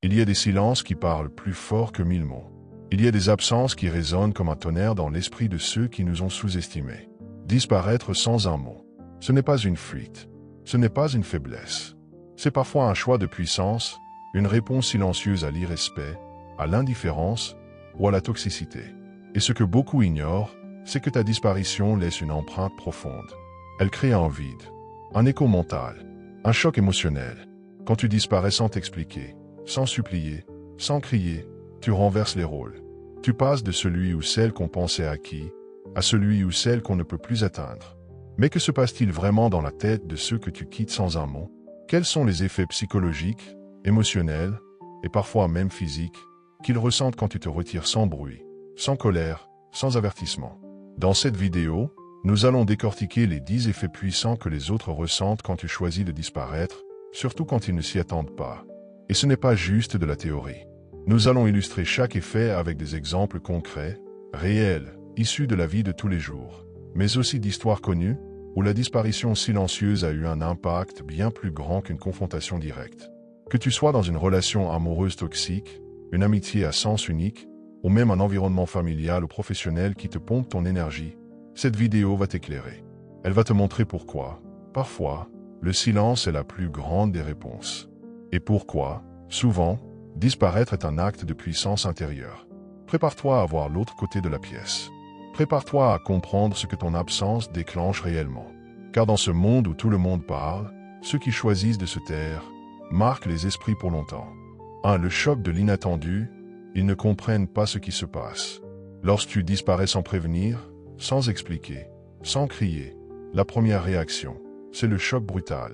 Il y a des silences qui parlent plus fort que 1000 mots. Il y a des absences qui résonnent comme un tonnerre dans l'esprit de ceux qui nous ont sous-estimés. Disparaître sans un mot, ce n'est pas une fuite, ce n'est pas une faiblesse. C'est parfois un choix de puissance, une réponse silencieuse à l'irrespect, à l'indifférence ou à la toxicité. Et ce que beaucoup ignorent, c'est que ta disparition laisse une empreinte profonde. Elle crée un vide, un écho mental, un choc émotionnel. Quand tu disparais sans t'expliquer, sans supplier, sans crier, tu renverses les rôles. Tu passes de celui ou celle qu'on pensait acquis à celui ou celle qu'on ne peut plus atteindre. Mais que se passe-t-il vraiment dans la tête de ceux que tu quittes sans un mot? Quels sont les effets psychologiques, émotionnels et parfois même physiques qu'ils ressentent quand tu te retires sans bruit, sans colère, sans avertissement? Dans cette vidéo, nous allons décortiquer les 10 effets puissants que les autres ressentent quand tu choisis de disparaître, surtout quand ils ne s'y attendent pas. Et ce n'est pas juste de la théorie. Nous allons illustrer chaque effet avec des exemples concrets, réels, issus de la vie de tous les jours, mais aussi d'histoires connues, où la disparition silencieuse a eu un impact bien plus grand qu'une confrontation directe. Que tu sois dans une relation amoureuse toxique, une amitié à sens unique, ou même un environnement familial ou professionnel qui te pompe ton énergie, cette vidéo va t'éclairer. Elle va te montrer pourquoi, parfois, le silence est la plus grande des réponses. Et pourquoi, souvent, disparaître est un acte de puissance intérieure. Prépare-toi à voir l'autre côté de la pièce. Prépare-toi à comprendre ce que ton absence déclenche réellement. Car dans ce monde où tout le monde parle, ceux qui choisissent de se taire marquent les esprits pour longtemps. 1. Le choc de l'inattendu. Ils ne comprennent pas ce qui se passe. Lorsque tu disparais sans prévenir, sans expliquer, sans crier, la première réaction, c'est le choc brutal.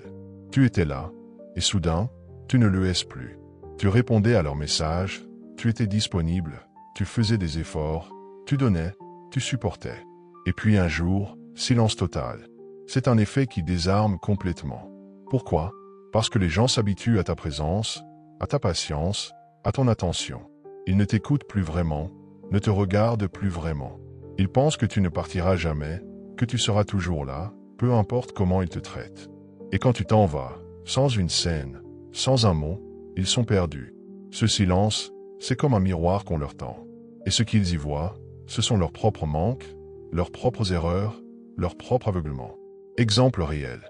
Tu étais là, et soudain, tu ne le es plus. Tu répondais à leurs messages, tu étais disponible, tu faisais des efforts, tu donnais, tu supportais. Et puis un jour, silence total. C'est un effet qui désarme complètement. Pourquoi? Parce que les gens s'habituent à ta présence, à ta patience, à ton attention. Ils ne t'écoutent plus vraiment, ne te regardent plus vraiment. Ils pensent que tu ne partiras jamais, que tu seras toujours là, peu importe comment ils te traitent. Et quand tu t'en vas, sans une scène, sans un mot, ils sont perdus. Ce silence, c'est comme un miroir qu'on leur tend. Et ce qu'ils y voient, ce sont leurs propres manques, leurs propres erreurs, leur propre aveuglement. Exemple réel.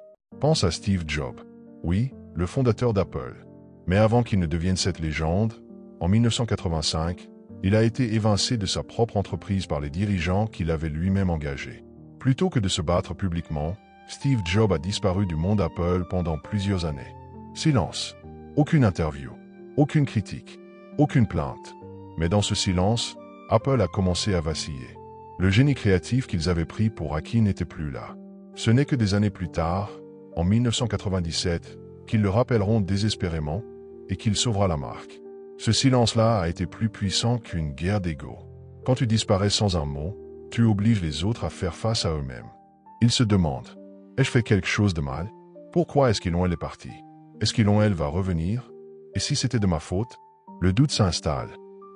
Pense à Steve Jobs. Oui, le fondateur d'Apple. Mais avant qu'il ne devienne cette légende, en 1985, il a été évincé de sa propre entreprise par les dirigeants qu'il avait lui-même engagés. Plutôt que de se battre publiquement, Steve Jobs a disparu du monde Apple pendant plusieurs années. Silence. Aucune interview. Aucune critique. Aucune plainte. Mais dans ce silence, Apple a commencé à vaciller. Le génie créatif qu'ils avaient pris pour acquis n'était plus là. Ce n'est que des années plus tard, en 1997, qu'ils le rappelleront désespérément et qu'il sauvera la marque. Ce silence-là a été plus puissant qu'une guerre d'ego. Quand tu disparais sans un mot, tu obliges les autres à faire face à eux-mêmes. Ils se demandent, ai-je fait quelque chose de mal? Pourquoi est-ce qu'ils l'ont elle est partie? Est-ce qu'ils l'ont elle va revenir? Et si c'était de ma faute? Le doute s'installe.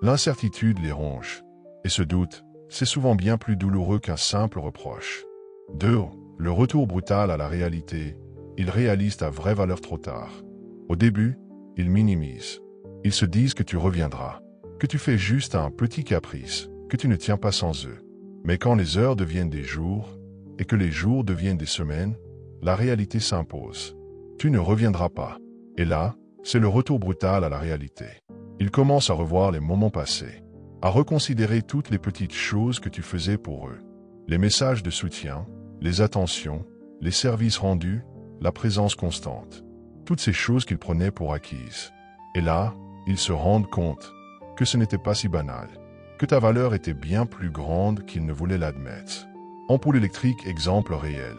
L'incertitude les ronge. Et ce doute, c'est souvent bien plus douloureux qu'un simple reproche. 2. Le retour brutal à la réalité. Ils réalisent ta vraie valeur trop tard. Au début, ils minimisent. Ils se disent que tu reviendras, que tu fais juste un petit caprice, que tu ne tiens pas sans eux. Mais quand les heures deviennent des jours, et que les jours deviennent des semaines, la réalité s'impose. Tu ne reviendras pas. Et là, c'est le retour brutal à la réalité. Ils commencent à revoir les moments passés, à reconsidérer toutes les petites choses que tu faisais pour eux. Les messages de soutien, les attentions, les services rendus, la présence constante. Toutes ces choses qu'ils prenaient pour acquises. Et là, ils se rendent compte que ce n'était pas si banal, que ta valeur était bien plus grande qu'ils ne voulaient l'admettre. Ampoule électrique, exemple réel.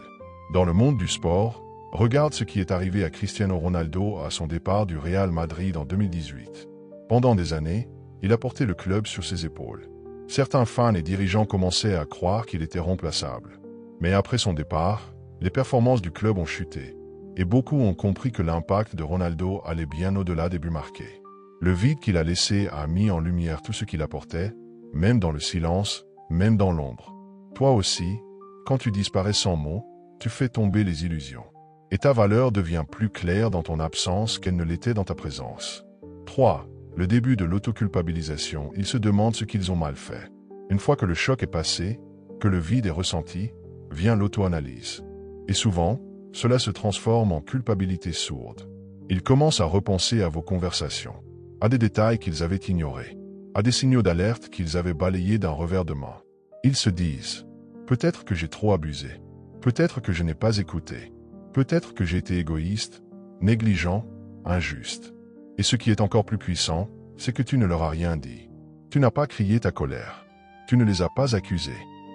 Dans le monde du sport, regarde ce qui est arrivé à Cristiano Ronaldo à son départ du Real Madrid en 2018. Pendant des années, il a porté le club sur ses épaules. Certains fans et dirigeants commençaient à croire qu'il était remplaçable. Mais après son départ, les performances du club ont chuté. Et beaucoup ont compris que l'impact de Ronaldo allait bien au-delà des buts marqués. Le vide qu'il a laissé a mis en lumière tout ce qu'il apportait, même dans le silence, même dans l'ombre. Toi aussi, quand tu disparais sans mots, tu fais tomber les illusions. Et ta valeur devient plus claire dans ton absence qu'elle ne l'était dans ta présence. 3. le début de l'autoculpabilisation, ils se demandent ce qu'ils ont mal fait. Une fois que le choc est passé, que le vide est ressenti, vient l'auto-analyse. Et souvent, cela se transforme en culpabilité sourde. Ils commencent à repenser à vos conversations, à des détails qu'ils avaient ignorés, à des signaux d'alerte qu'ils avaient balayés d'un revers de main. Ils se disent « Peut-être que j'ai trop abusé. Peut-être que je n'ai pas écouté. Peut-être que j'ai été égoïste, négligent, injuste. » Et ce qui est encore plus puissant, c'est que tu ne leur as rien dit. Tu n'as pas crié ta colère. Tu ne les as pas accusés.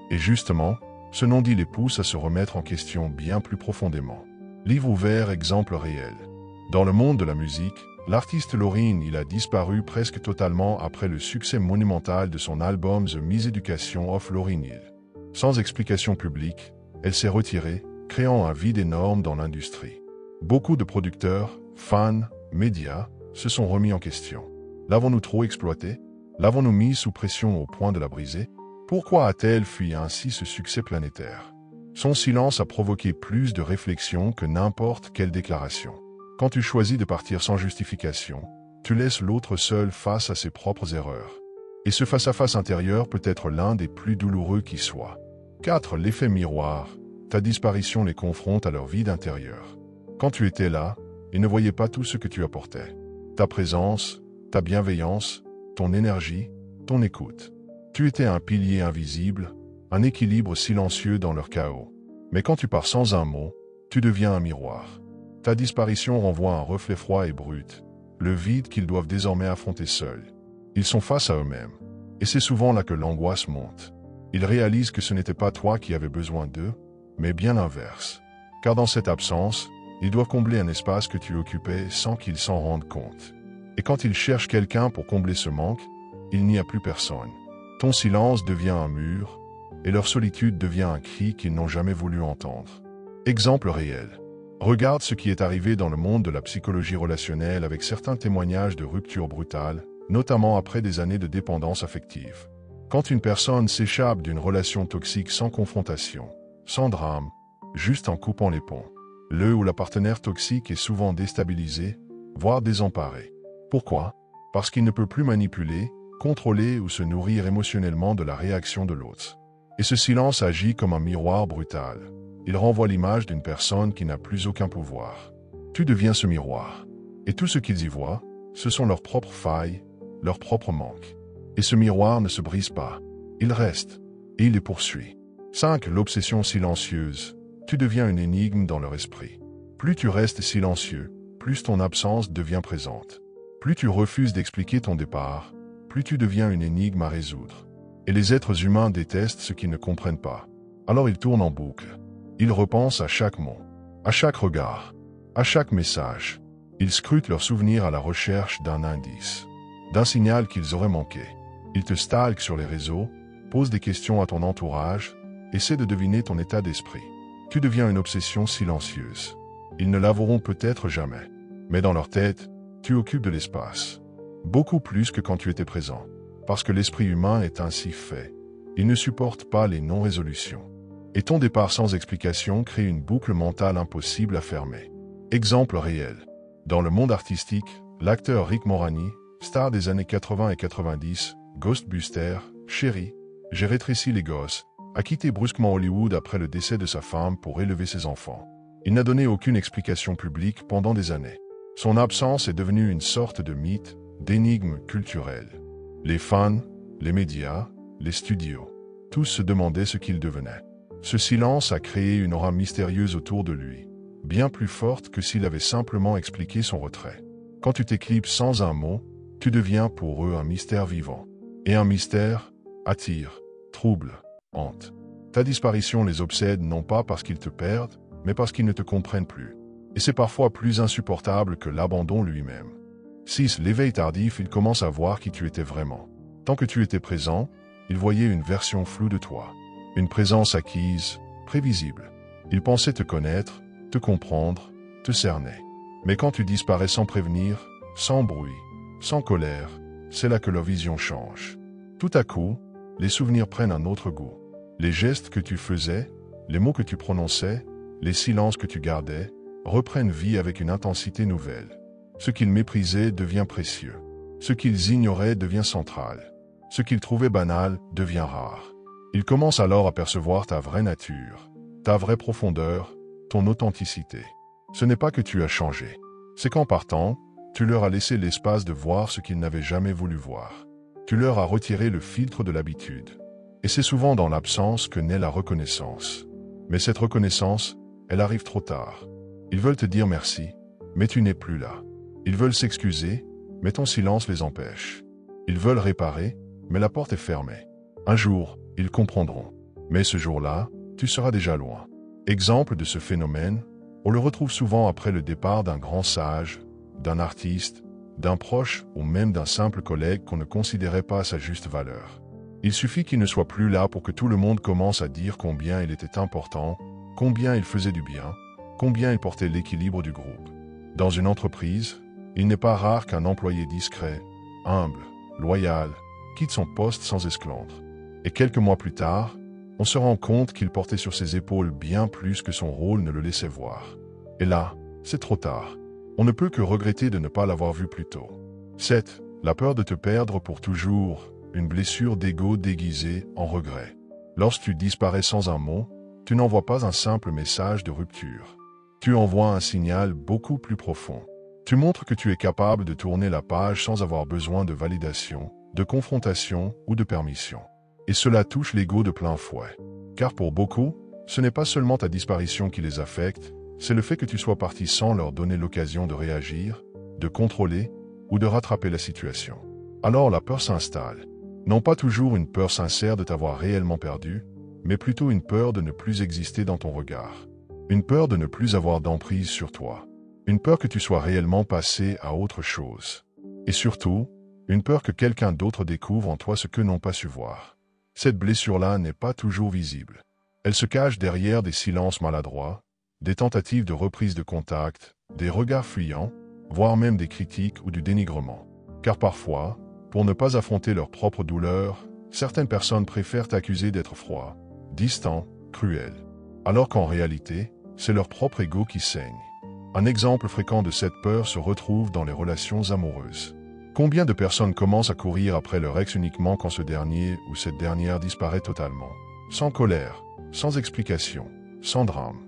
Et justement, ce non-dit les pousse à se remettre en question bien plus profondément. Livre ouvert, exemple réel. Dans le monde de la musique, l'artiste Lauryn Hill a disparu presque totalement après le succès monumental de son album The Miseducation of Lauryn Hill. Sans explication publique, elle s'est retirée, créant un vide énorme dans l'industrie. Beaucoup de producteurs, fans, médias se sont remis en question. L'avons-nous trop exploitée? L'avons-nous mise sous pression au point de la briser? Pourquoi a-t-elle fui ainsi ce succès planétaire? Son silence a provoqué plus de réflexion que n'importe quelle déclaration. Quand tu choisis de partir sans justification, tu laisses l'autre seul face à ses propres erreurs. Et ce face-à-face intérieur peut être l'un des plus douloureux qui soit. 4. L'effet miroir. Ta disparition les confronte à leur vide intérieur. Quand tu étais là, ils ne voyaient pas tout ce que tu apportais. Ta présence, ta bienveillance, ton énergie, ton écoute. Tu étais un pilier invisible, un équilibre silencieux dans leur chaos. Mais quand tu pars sans un mot, tu deviens un miroir. Ta disparition renvoie un reflet froid et brut, le vide qu'ils doivent désormais affronter seuls. Ils sont face à eux-mêmes. Et c'est souvent là que l'angoisse monte. Ils réalisent que ce n'était pas toi qui avais besoin d'eux, mais bien l'inverse. Car dans cette absence, ils doivent combler un espace que tu occupais sans qu'ils s'en rendent compte. Et quand ils cherchent quelqu'un pour combler ce manque, il n'y a plus personne. Ton silence devient un mur, et leur solitude devient un cri qu'ils n'ont jamais voulu entendre. Exemple réel. Regarde ce qui est arrivé dans le monde de la psychologie relationnelle avec certains témoignages de rupture brutale, notamment après des années de dépendance affective. Quand une personne s'échappe d'une relation toxique sans confrontation, sans drame, juste en coupant les ponts, le ou la partenaire toxique est souvent déstabilisé, voire désemparé. Pourquoi? Parce qu'il ne peut plus manipuler, contrôler ou se nourrir émotionnellement de la réaction de l'autre. Et ce silence agit comme un miroir brutal. Il renvoie l'image d'une personne qui n'a plus aucun pouvoir. Tu deviens ce miroir. Et tout ce qu'ils y voient, ce sont leurs propres failles, leurs propres manques. Et ce miroir ne se brise pas. Il reste. Et il les poursuit. 5. L'obsession silencieuse. Tu deviens une énigme dans leur esprit. Plus tu restes silencieux, plus ton absence devient présente. Plus tu refuses d'expliquer ton départ, plus tu deviens une énigme à résoudre. Et les êtres humains détestent ce qu'ils ne comprennent pas. Alors ils tournent en boucle. Ils repensent à chaque mot, à chaque regard, à chaque message. Ils scrutent leurs souvenirs à la recherche d'un indice, d'un signal qu'ils auraient manqué. Ils te stalkent sur les réseaux, posent des questions à ton entourage, essaient de deviner ton état d'esprit. Tu deviens une obsession silencieuse. Ils ne l'avoueront peut-être jamais, mais dans leur tête, tu occupes de l'espace. Beaucoup plus que quand tu étais présent. Parce que l'esprit humain est ainsi fait. Il ne supporte pas les non-résolutions. Et ton départ sans explication crée une boucle mentale impossible à fermer. Exemple réel. Dans le monde artistique, l'acteur Rick Moranis, star des années 80 et 90, Ghostbusters, Chérie, J'ai rétréci les gosses, a quitté brusquement Hollywood après le décès de sa femme pour élever ses enfants. Il n'a donné aucune explication publique pendant des années. Son absence est devenue une sorte de mythe, d'énigme culturelle. Les fans, les médias, les studios, tous se demandaient ce qu'il devenait. Ce silence a créé une aura mystérieuse autour de lui, bien plus forte que s'il avait simplement expliqué son retrait. Quand tu t'éclipses sans un mot, tu deviens pour eux un mystère vivant. Et un mystère attire, trouble, hante. Ta disparition les obsède non pas parce qu'ils te perdent, mais parce qu'ils ne te comprennent plus. Et c'est parfois plus insupportable que l'abandon lui-même. 6. L'éveil tardif, ils commencent à voir qui tu étais vraiment. Tant que tu étais présent, ils voyaient une version floue de toi. Une présence acquise, prévisible. Ils pensaient te connaître, te comprendre, te cerner. Mais quand tu disparais sans prévenir, sans bruit, sans colère, c'est là que leur vision change. Tout à coup, les souvenirs prennent un autre goût. Les gestes que tu faisais, les mots que tu prononçais, les silences que tu gardais, reprennent vie avec une intensité nouvelle. Ce qu'ils méprisaient devient précieux. Ce qu'ils ignoraient devient central. Ce qu'ils trouvaient banal devient rare. Ils commencent alors à percevoir ta vraie nature, ta vraie profondeur, ton authenticité. Ce n'est pas que tu as changé. C'est qu'en partant, tu leur as laissé l'espace de voir ce qu'ils n'avaient jamais voulu voir. Tu leur as retiré le filtre de l'habitude. Et c'est souvent dans l'absence que naît la reconnaissance. Mais cette reconnaissance, elle arrive trop tard. Ils veulent te dire merci, mais tu n'es plus là. Ils veulent s'excuser, mais ton silence les empêche. Ils veulent réparer, mais la porte est fermée. Un jour, ils comprendront. Mais ce jour-là, tu seras déjà loin. Exemple de ce phénomène, on le retrouve souvent après le départ d'un grand sage, d'un artiste, d'un proche ou même d'un simple collègue qu'on ne considérait pas à sa juste valeur. Il suffit qu'il ne soit plus là pour que tout le monde commence à dire combien il était important, combien il faisait du bien, combien il portait l'équilibre du groupe. Dans une entreprise, il n'est pas rare qu'un employé discret, humble, loyal, quitte son poste sans esclandre. Et quelques mois plus tard, on se rend compte qu'il portait sur ses épaules bien plus que son rôle ne le laissait voir. Et là, c'est trop tard. On ne peut que regretter de ne pas l'avoir vu plus tôt. 7. La peur de te perdre pour toujours, une blessure d'ego déguisée en regret. Lorsque tu disparais sans un mot, tu n'envoies pas un simple message de rupture. Tu envoies un signal beaucoup plus profond. Tu montres que tu es capable de tourner la page sans avoir besoin de validation, de confrontation ou de permission. Et cela touche l'ego de plein fouet. Car pour beaucoup, ce n'est pas seulement ta disparition qui les affecte, c'est le fait que tu sois parti sans leur donner l'occasion de réagir, de contrôler ou de rattraper la situation. Alors la peur s'installe. Non pas toujours une peur sincère de t'avoir réellement perdu, mais plutôt une peur de ne plus exister dans ton regard. Une peur de ne plus avoir d'emprise sur toi. Une peur que tu sois réellement passé à autre chose. Et surtout, une peur que quelqu'un d'autre découvre en toi ce qu'eux n'ont pas su voir. Cette blessure-là n'est pas toujours visible. Elle se cache derrière des silences maladroits, des tentatives de reprise de contact, des regards fuyants, voire même des critiques ou du dénigrement. Car parfois, pour ne pas affronter leur propre douleur, certaines personnes préfèrent t'accuser d'être froid, distant, cruel. Alors qu'en réalité, c'est leur propre ego qui saigne. Un exemple fréquent de cette peur se retrouve dans les relations amoureuses. Combien de personnes commencent à courir après leur ex uniquement quand ce dernier ou cette dernière disparaît totalement, sans colère, sans explication, sans drame.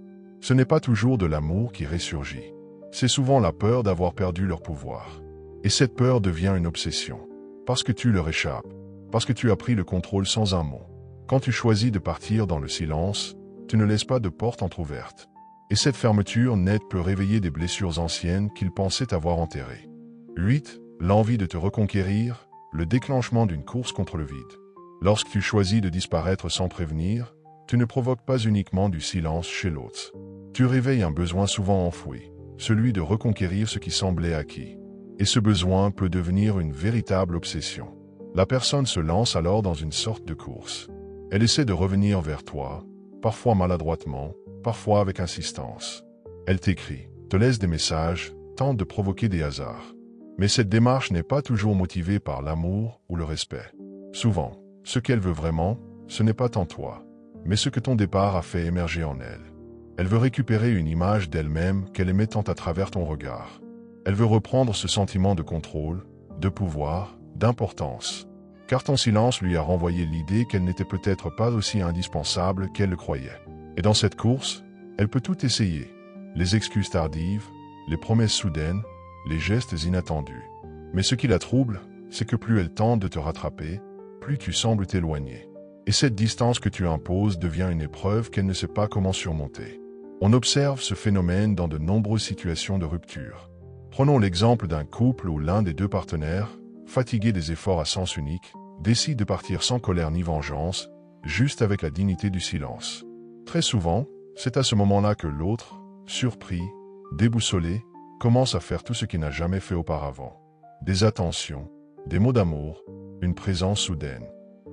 Ce n'est pas toujours de l'amour qui ressurgit. C'est souvent la peur d'avoir perdu leur pouvoir. Et cette peur devient une obsession. Parce que tu leur échappes. Parce que tu as pris le contrôle sans un mot. Quand tu choisis de partir dans le silence, tu ne laisses pas de porte entrouverte. Et cette fermeture nette peut réveiller des blessures anciennes qu'ils pensaient avoir enterrées. 8. L'envie de te reconquérir, le déclenchement d'une course contre le vide. Lorsque tu choisis de disparaître sans prévenir, tu ne provoques pas uniquement du silence chez l'autre. Tu réveilles un besoin souvent enfoui, celui de reconquérir ce qui semblait acquis. Et ce besoin peut devenir une véritable obsession. La personne se lance alors dans une sorte de course. Elle essaie de revenir vers toi, parfois maladroitement, parfois avec insistance. Elle t'écrit, te laisse des messages, tente de provoquer des hasards. Mais cette démarche n'est pas toujours motivée par l'amour ou le respect. Souvent, ce qu'elle veut vraiment, ce n'est pas tant toi, mais ce que ton départ a fait émerger en elle. Elle veut récupérer une image d'elle-même qu'elle aimait tant à travers ton regard. Elle veut reprendre ce sentiment de contrôle, de pouvoir, d'importance. Car ton silence lui a renvoyé l'idée qu'elle n'était peut-être pas aussi indispensable qu'elle le croyait. Et dans cette course, elle peut tout essayer. Les excuses tardives, les promesses soudaines, les gestes inattendus. Mais ce qui la trouble, c'est que plus elle tente de te rattraper, plus tu sembles t'éloigner. Et cette distance que tu imposes devient une épreuve qu'elle ne sait pas comment surmonter. On observe ce phénomène dans de nombreuses situations de rupture. Prenons l'exemple d'un couple où l'un des deux partenaires, fatigué des efforts à sens unique, décide de partir sans colère ni vengeance, juste avec la dignité du silence. Très souvent, c'est à ce moment-là que l'autre, surpris, déboussolé, commence à faire tout ce qu'il n'a jamais fait auparavant. Des attentions, des mots d'amour, une présence soudaine.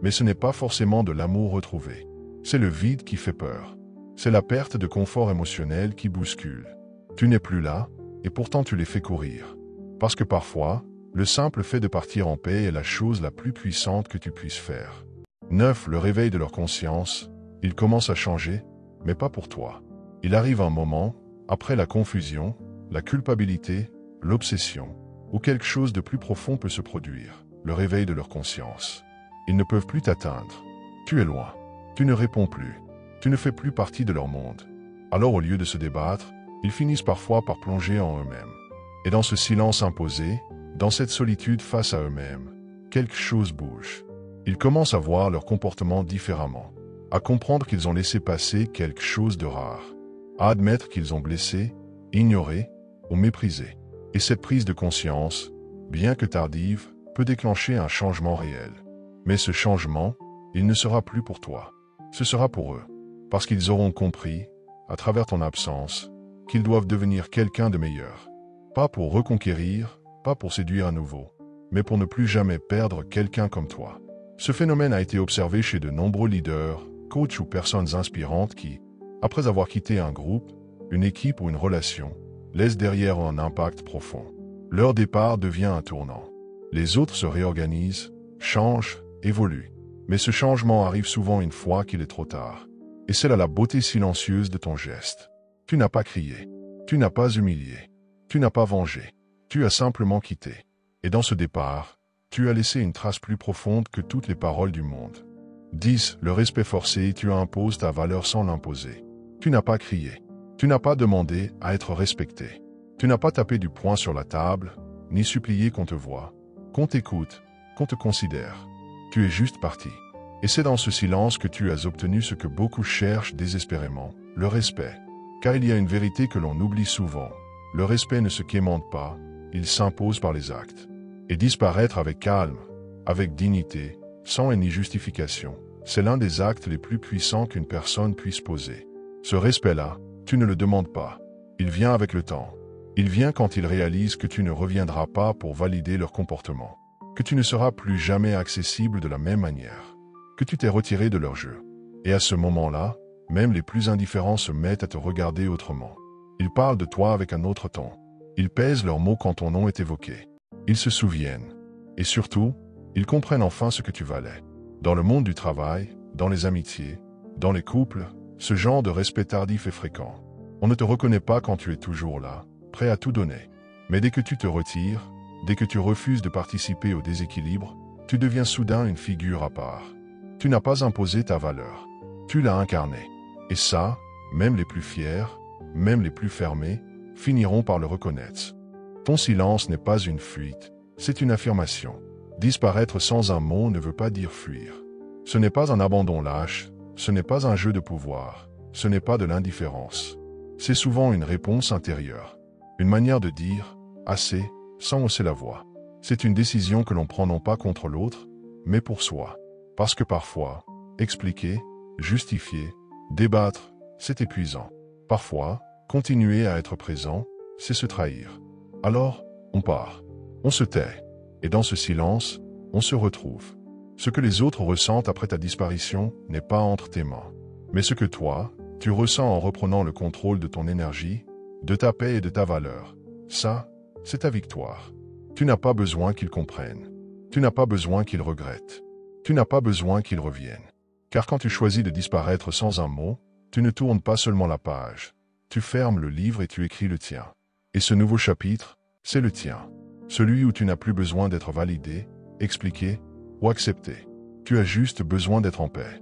Mais ce n'est pas forcément de l'amour retrouvé. C'est le vide qui fait peur. C'est la perte de confort émotionnel qui bouscule. Tu n'es plus là, et pourtant tu les fais courir. Parce que parfois, le simple fait de partir en paix est la chose la plus puissante que tu puisses faire. 9. Le réveil de leur conscience. Ils commencent à changer, mais pas pour toi. Il arrive un moment, après la confusion, la culpabilité, l'obsession, où quelque chose de plus profond peut se produire, le réveil de leur conscience. Ils ne peuvent plus t'atteindre. Tu es loin. Tu ne réponds plus. Tu ne fais plus partie de leur monde. Alors au lieu de se débattre, ils finissent parfois par plonger en eux-mêmes. Et dans ce silence imposé, dans cette solitude face à eux-mêmes, quelque chose bouge. Ils commencent à voir leur comportement différemment, à comprendre qu'ils ont laissé passer quelque chose de rare, à admettre qu'ils ont blessé, ignoré ou méprisé. Et cette prise de conscience, bien que tardive, peut déclencher un changement réel. Mais ce changement, il ne sera plus pour toi. Ce sera pour eux, parce qu'ils auront compris, à travers ton absence, qu'ils doivent devenir quelqu'un de meilleur. Pas pour reconquérir, pas pour séduire à nouveau, mais pour ne plus jamais perdre quelqu'un comme toi. Ce phénomène a été observé chez de nombreux leaders, coachs ou personnes inspirantes qui, après avoir quitté un groupe, une équipe ou une relation, laissent derrière un impact profond. Leur départ devient un tournant. Les autres se réorganisent, changent, évoluent. Mais ce changement arrive souvent une fois qu'il est trop tard. Et c'est là la beauté silencieuse de ton geste. Tu n'as pas crié. Tu n'as pas humilié. Tu n'as pas vengé. Tu as simplement quitté. Et dans ce départ, tu as laissé une trace plus profonde que toutes les paroles du monde. 10. Le respect forcé, tu imposes ta valeur sans l'imposer. Tu n'as pas crié. Tu n'as pas demandé à être respecté. Tu n'as pas tapé du poing sur la table, ni supplié qu'on te voie, qu'on t'écoute, qu'on te considère. Tu es juste parti. Et c'est dans ce silence que tu as obtenu ce que beaucoup cherchent désespérément, le respect. Car il y a une vérité que l'on oublie souvent. Le respect ne se quémande pas, il s'impose par les actes. Et disparaître avec calme, avec dignité, sans haine ni justification, c'est l'un des actes les plus puissants qu'une personne puisse poser. Ce respect-là, tu ne le demandes pas. Il vient avec le temps. Il vient quand ils réalisent que tu ne reviendras pas pour valider leur comportement, que tu ne seras plus jamais accessible de la même manière, que tu t'es retiré de leur jeu. Et à ce moment-là, même les plus indifférents se mettent à te regarder autrement. Ils parlent de toi avec un autre ton. Ils pèsent leurs mots quand ton nom est évoqué. Ils se souviennent. Et surtout, ils comprennent enfin ce que tu valais. Dans le monde du travail, dans les amitiés, dans les couples, ce genre de respect tardif est fréquent. On ne te reconnaît pas quand tu es toujours là, prêt à tout donner. Mais dès que tu te retires, dès que tu refuses de participer au déséquilibre, tu deviens soudain une figure à part. Tu n'as pas imposé ta valeur. Tu l'as incarnée. Et ça, même les plus fiers, même les plus fermés, finiront par le reconnaître. Ton silence n'est pas une fuite, c'est une affirmation. Disparaître sans un mot ne veut pas dire fuir. Ce n'est pas un abandon lâche, ce n'est pas un jeu de pouvoir, ce n'est pas de l'indifférence. C'est souvent une réponse intérieure, une manière de dire « assez » sans hausser la voix. C'est une décision que l'on prend non pas contre l'autre, mais pour soi. Parce que parfois, expliquer, justifier, débattre, c'est épuisant. Parfois, continuer à être présent, c'est se trahir. Alors, on part, on se tait, et dans ce silence, on se retrouve. Ce que les autres ressentent après ta disparition n'est pas entre tes mains, mais ce que toi, tu ressens en reprenant le contrôle de ton énergie, de ta paix et de ta valeur. Ça, c'est ta victoire. Tu n'as pas besoin qu'ils comprennent. Tu n'as pas besoin qu'ils regrettent. Tu n'as pas besoin qu'ils reviennent. Car quand tu choisis de disparaître sans un mot, tu ne tournes pas seulement la page. Tu fermes le livre et tu écris le tien. Et ce nouveau chapitre, c'est le tien. Celui où tu n'as plus besoin d'être validé, expliqué ou accepté. Tu as juste besoin d'être en paix.